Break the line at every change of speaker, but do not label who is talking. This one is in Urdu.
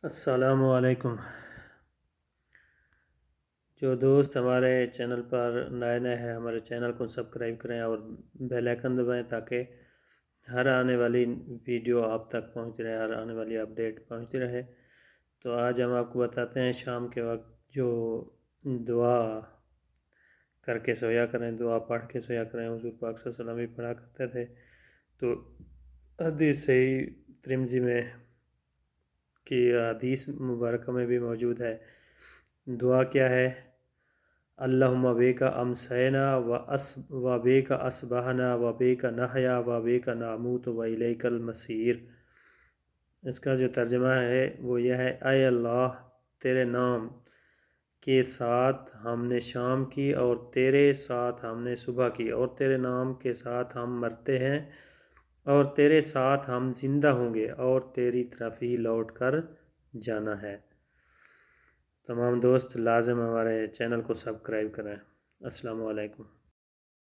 السلام علیکم۔ جو دوست ہمارے چینل پر نئے ہیں ہمارے چینل کو سبسکرائب کریں اور بیل آئیکن دبائیں تاکہ ہر آنے والی ویڈیو آپ تک پہنچ رہے، ہر آنے والی اپڈیٹ پہنچتی رہے۔ تو آج ہم آپ کو بتاتے ہیں شام کے وقت جو دعا کر کے سویا کریں، دعا پڑھ کے سویا کریں۔ حضور پاک صلی اللہ علیہ وسلم بھی پڑھا کرتے تھے، تو حدیث صحیح ترمذی میں کی حدیث مبارکہ میں بھی موجود ہے۔ دعا کیا ہے؟ اللہم بیک امسینا و بیک اصبحنا و بیک نحیا و بیک نموت و الیک المصیر۔ اس کا جو ترجمہ ہے وہ یہ ہے، اے اللہ، تیرے نام کے ساتھ ہم نے شام کی، اور تیرے ساتھ ہم نے صبح کی، اور تیرے نام کے ساتھ ہم مرتے ہیں، اور تیرے ساتھ ہم زندہ ہوں گے، اور تیری طرف ہی لوٹ کر جانا ہے۔ تمام دوست لازم ہمارے چینل کو سبسکرائب کریں۔ السلام علیکم۔